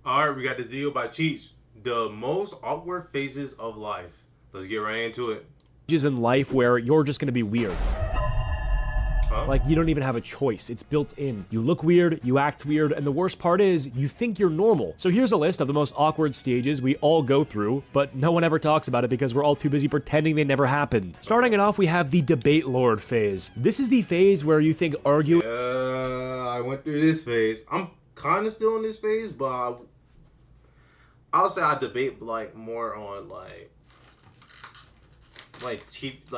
Alright, we got this video by Cheats. The most awkward phases of life. Let's get right into it. In life where you're just gonna be weird. Huh? Like, you don't even have a choice. It's built in. You look weird, you act weird, and the worst part is, you think you're normal. So here's a list of the most awkward stages we all go through, but no one ever talks about it because we're all too busy pretending they never happened. Starting it off, we have the debate lord phase. This is the phase where you think arguing... I went through this phase. I'm kind of still in this phase, but I'll say I debate like more on like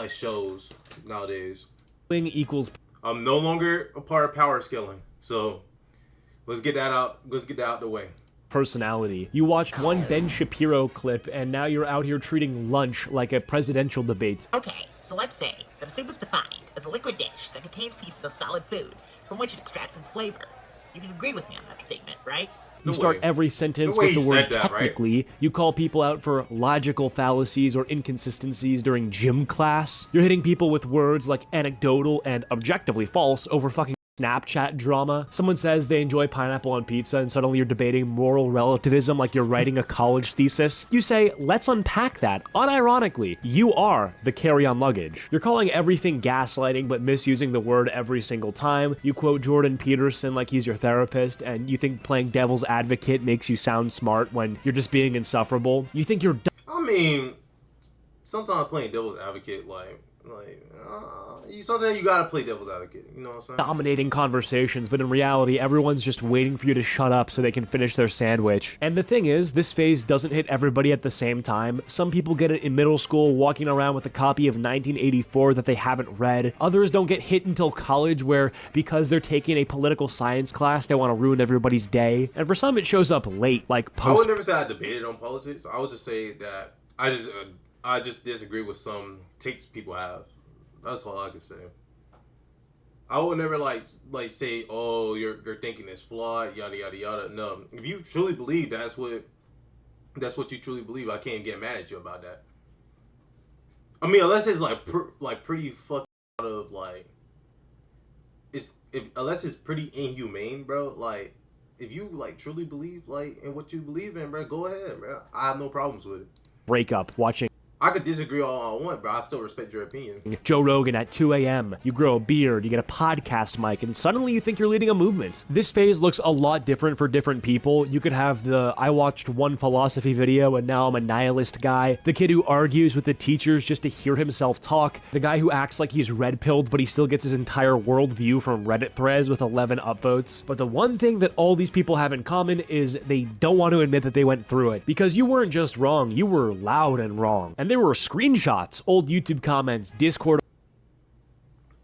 shows nowadays. equals... I'm no longer a part of power scaling, so let's get that out. Let's get that out the way. personality. You watched one Ben Shapiro clip, and now you're out here treating lunch like a presidential debate. Okay, so let's say that a soup is defined as a liquid dish that contains pieces of solid food from which it extracts its flavor. You can agree with me on that statement, right? You start every sentence with the word technically. Right? You call people out for logical fallacies or inconsistencies during gym class. You're hitting people with words like anecdotal and objectively false over fucking Snapchat drama. Someone says they enjoy pineapple on pizza and suddenly you're debating moral relativism like you're writing a college thesis. You say, let's unpack that. Unironically, you are the carry-on luggage. You're calling everything gaslighting but misusing the word every single time. You quote Jordan Peterson like he's your therapist, and you think playing devil's advocate makes you sound smart when you're just being insufferable. You think you're I mean, sometimes playing devil's advocate, sometimes you gotta play devil's advocate, you know what I'm saying? Dominating conversations, but in reality, everyone's just waiting for you to shut up so they can finish their sandwich. And the thing is, this phase doesn't hit everybody at the same time. Some people get it in middle school, walking around with a copy of 1984 that they haven't read. Others don't get hit until college, where because they're taking a political science class, they want to ruin everybody's day. And for some, it shows up late, like I would never say I debated on politics. I would just say that I just disagree with some takes people have. That's all I can say. I would never like say, oh, your thinking is flawed, yada yada yada. No, if you truly believe that's what you truly believe, I can't get mad at you about that. I mean, unless it's pretty fucking out of unless it's pretty inhumane, bro. Like, if you truly believe in what you believe in, bro, go ahead, bro. I have no problems with it. Breakup, watching I could disagree all I want, but I still respect your opinion. Joe Rogan at 2 a.m. You grow a beard, you get a podcast mic, and suddenly you think you're leading a movement. This phase looks a lot different for different people. You could have the, I watched one philosophy video and now I'm a nihilist guy. The kid who argues with the teachers just to hear himself talk. The guy who acts like he's red-pilled, but he still gets his entire worldview from Reddit threads with 11 upvotes. But the one thing that all these people have in common is they don't want to admit that they went through it. Because you weren't just wrong, you were loud and wrong. And there were screenshots, old YouTube comments, Discord.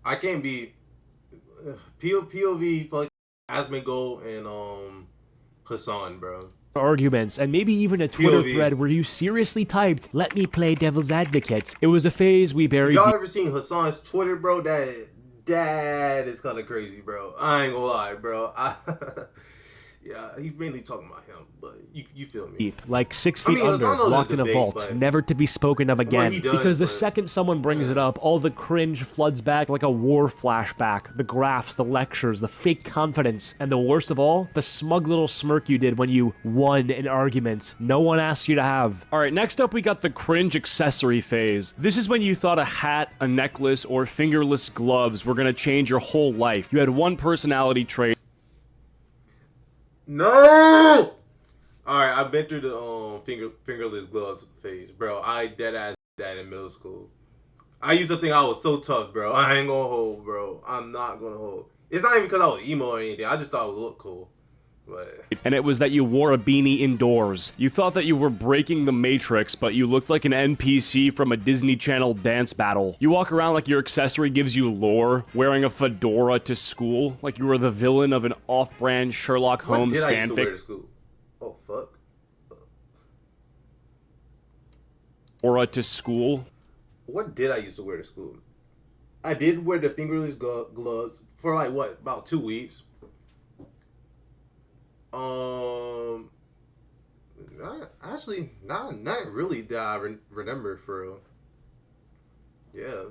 I can't be POV fuck Asmongold and Hassan, bro. Arguments, and maybe even a Twitter thread where you seriously typed, "Let me play devil's advocate." It was a phase we buried. Y'all ever seen Hassan's Twitter, bro? That is kind of crazy, bro. I ain't gonna lie, bro. Yeah, he's mainly talking about him, but you feel me. Deep, like 6 feet under, locked in a vault, never to be spoken of again. Because the second someone brings it up, all the cringe floods back like a war flashback. The graphs, the lectures, the fake confidence, and the worst of all, the smug little smirk you did when you won an argument no one asked you to have. Alright, next up we got the cringe accessory phase. This is when you thought a hat, a necklace, or fingerless gloves were gonna change your whole life. You had one personality trait. No! Alright, I've been through the fingerless gloves phase, bro. I dead ass that in middle school. I used to think I was so tough, bro. I ain't gonna hold, bro. I'm not gonna hold. It's not even because I was emo or anything. I just thought it would look cool. But... And it was that you wore a beanie indoors. You thought that you were breaking the Matrix, but you looked like an NPC from a Disney Channel dance battle. You walk around like your accessory gives you lore, wearing a fedora to school, like you were the villain of an off-brand Sherlock Holmes fanfic. What did I used to wear to school? Oh, fuck. Fedora to school. What did I used to wear to school? I did wear the fingerless gloves for about 2 weeks. Actually, not really that I remember for real. Yeah.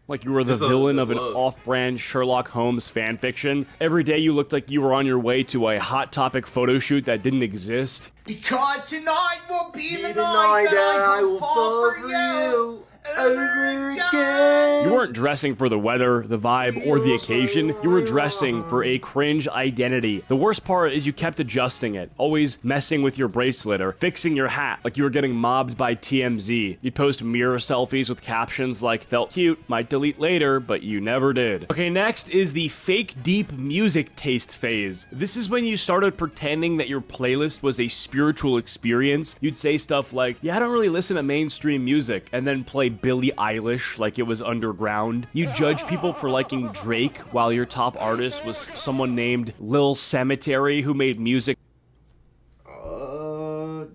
Like you were the Just villain the of an gloves. off-brand Sherlock Holmes fanfiction. Every day you looked like you were on your way to a Hot Topic photo shoot that didn't exist. Because tonight will be the night that I will fall for you over again. You weren't dressing for the weather, the vibe, or the occasion. You were dressing for a cringe identity. The worst part is you kept adjusting it, always messing with your bracelet or fixing your hat like you were getting mobbed by TMZ. You'd post mirror selfies with captions like, felt cute, might delete later, but you never did. Okay, next is the fake deep music taste phase. This is when you started pretending that your playlist was a spiritual experience. You'd say stuff like, yeah, I don't really listen to mainstream music, and then play Billie Eilish like it was underground. You judge people for liking Drake while your top artist was someone named Lil Cemetery who made music.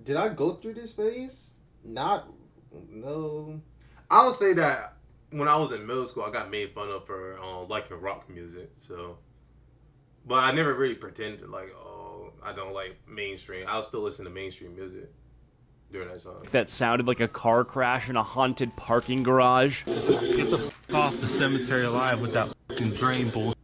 Did I go through this phase? No. I would say that when I was in middle school, I got made fun of for liking rock music. So, but I never really pretended like, oh, I don't like mainstream. I'll still listen to mainstream music during that time. That sounded like a car crash in a haunted parking garage. Get the f off the cemetery alive with that fucking drain bull.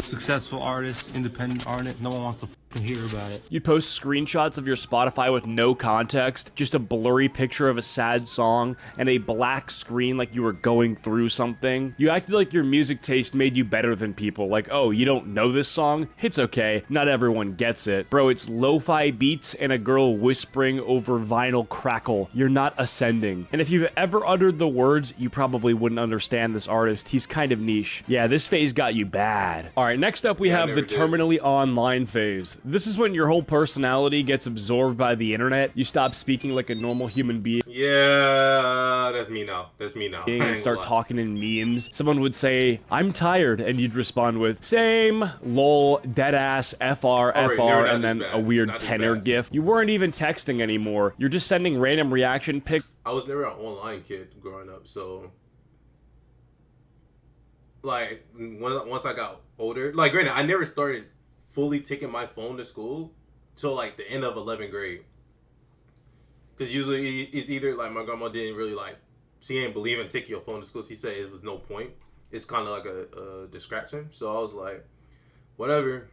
Successful artist, independent artist, no one wants to fucking hear about it. You'd post screenshots of your Spotify with no context, just a blurry picture of a sad song, and a black screen like you were going through something. You acted like your music taste made you better than people, like, oh, you don't know this song? It's okay, not everyone gets it. Bro, it's lo-fi beats and a girl whispering over vinyl crackle. You're not ascending. And if you've ever uttered the words, you probably wouldn't understand this artist. He's kind of niche. Yeah, this phase got you bad. Alright, next up we have the terminally online phase. This is when your whole personality gets absorbed by the internet. You stop speaking like a normal human being. Yeah, that's me now. And start talking in memes. Someone would say, I'm tired, and you'd respond with, same, lol, deadass, FR, FR, and then a weird tenor gif. You weren't even texting anymore. You're just sending random reaction pics. I was never an online kid growing up, so like once I got older, like granted, I never started fully taking my phone to school till like the end of 11th grade. Because usually it's either like my grandma didn't really like, she didn't believe in taking your phone to school. She said it was no point. It's kind of like a distraction. So I was like, whatever.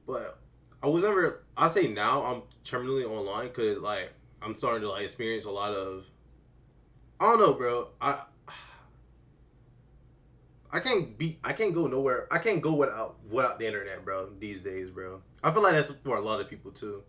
But I was never, I say now I'm terminally online because like I'm starting to like experience a lot of, I don't know, bro. I can't go nowhere. I can't go without the internet, bro, these days, bro. I feel like that's for a lot of people, too.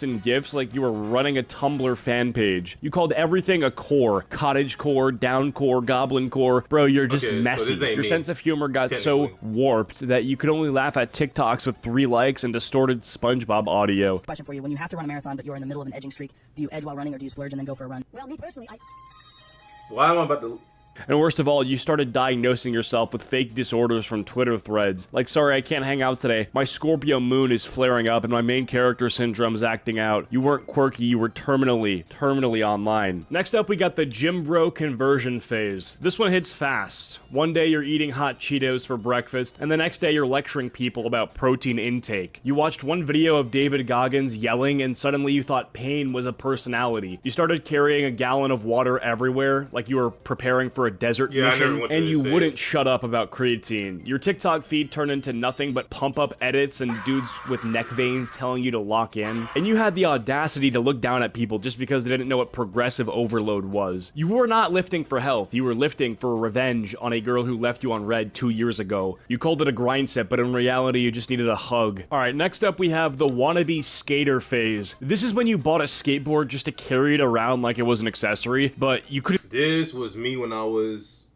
And gifs like you were running a Tumblr fan page. You called everything a core. Cottage core, down core, goblin core. Bro, you're just messy. So your sense of humor got so warped that you could only laugh at TikToks with 3 likes and distorted SpongeBob audio. Question for you. When you have to run a marathon, but you're in the middle of an edging streak, do you edge while running or do you splurge and then go for a run? Well, me personally, Why am I about to... And worst of all, you started diagnosing yourself with fake disorders from Twitter threads. Like, sorry, I can't hang out today. My Scorpio moon is flaring up and my main character syndrome is acting out. You weren't quirky, you were terminally online. Next up, we got the gym bro conversion phase. This one hits fast. One day you're eating hot Cheetos for breakfast, and the next day you're lecturing people about protein intake. You watched one video of David Goggins yelling, and suddenly you thought pain was a personality. You started carrying a gallon of water everywhere, like you were preparing for a desert mission, and you wouldn't shut up about creatine. Your TikTok feed turned into nothing but pump-up edits and dudes with neck veins telling you to lock in. And you had the audacity to look down at people just because they didn't know what progressive overload was. You were not lifting for health, you were lifting for revenge on a girl who left you on red 2 years ago. You called it a grind set, but in reality you just needed a hug. Alright, next up we have the wannabe skater phase. This is when you bought a skateboard just to carry it around like it was an accessory, but you couldn't. This was me when I was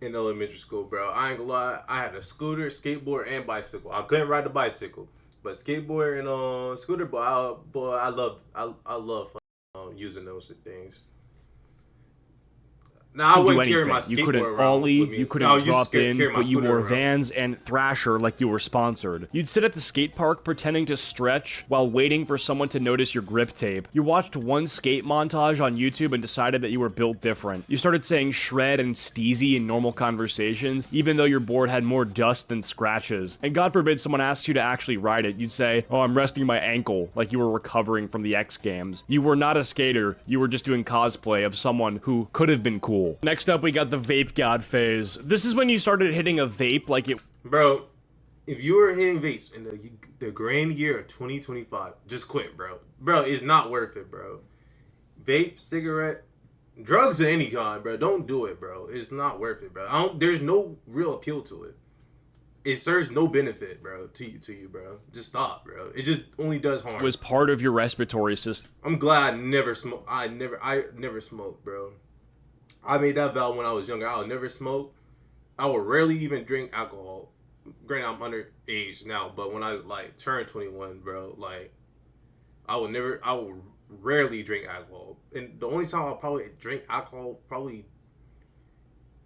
in elementary school, bro. I ain't gonna lie. I had a scooter, skateboard, and bicycle. I couldn't ride the bicycle, but skateboard and scooter, I love using those things. Now I do wouldn't carry anything. my skateboard You couldn't around ollie, with me. you couldn't No, I used to drop in, carry my but you scooter wore around. Vans and Thrasher like you were sponsored. You'd sit at the skate park pretending to stretch while waiting for someone to notice your grip tape. You watched one skate montage on YouTube and decided that you were built different. You started saying shred and steezy in normal conversations, even though your board had more dust than scratches. And God forbid someone asked you to actually ride it, you'd say, oh, I'm resting my ankle, like you were recovering from the X Games. You were not a skater, you were just doing cosplay of someone who could have been cool. Next up, we got the vape god phase. This is when you started hitting a vape like it... Bro, if you were hitting vapes in the grand year of 2025, just quit, bro. Bro, it's not worth it, bro. Vape, cigarette, drugs of any kind, bro. Don't do it, bro. It's not worth it, bro. There's no real appeal to it. It serves no benefit, bro, to you, bro. Just stop, bro. It just only does harm. was part of your respiratory system. I'm glad I never smoked. I never smoked, bro. I made that vow when I was younger. I would never smoke. I would rarely even drink alcohol. Granted, I'm underage now, but when I like turned 21, bro, like I would rarely drink alcohol. And the only time I'll probably drink alcohol probably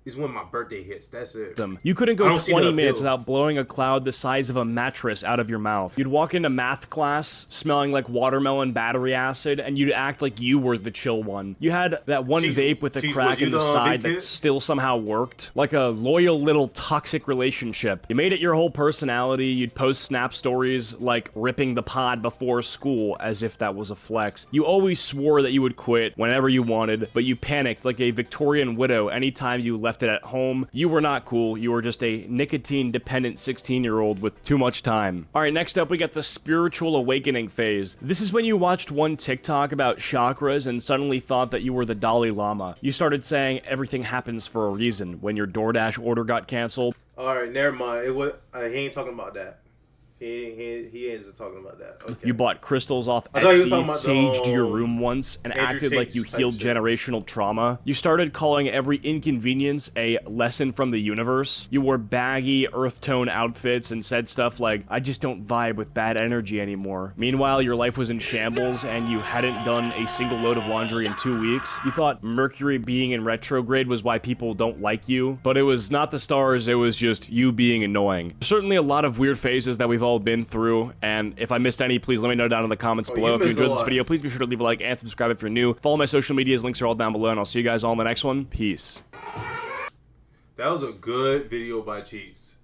is when my birthday hits. That's it. You couldn't go 20 minutes without blowing a cloud the size of a mattress out of your mouth. You'd walk into math class smelling like watermelon battery acid, and you'd act like you were the chill one. You had that one vape with a crack in the side that still somehow worked. Like a loyal little toxic relationship. You made it your whole personality. You'd post snap stories like ripping the pod before school as if that was a flex. You always swore that you would quit whenever you wanted, but you panicked like a Victorian widow anytime you left it at home. You were not cool. You were just a nicotine-dependent 16-year-old with too much time. Alright, next up we got the spiritual awakening phase. This is when you watched one TikTok about chakras and suddenly thought that you were the Dalai Lama. You started saying everything happens for a reason when your DoorDash order got canceled. Alright, never mind. It was he ain't talking about that. He isn't talking about that. Okay. You bought crystals off Etsy, saged your room once, and Andrew acted like you healed generational trauma. You started calling every inconvenience a lesson from the universe. You wore baggy, earth tone outfits and said stuff like, I just don't vibe with bad energy anymore. Meanwhile, your life was in shambles and you hadn't done a single load of laundry in 2 weeks. You thought Mercury being in retrograde was why people don't like you, but it was not the stars, it was just you being annoying. Certainly a lot of weird phases that we've all been through, and if I missed any, please let me know down in the comments below. If you enjoyed this video, please be sure to leave a like and subscribe if you're new. Follow my social medias, links are all down below, and I'll see you guys all in the next one. Peace. That was a good video by Cheese.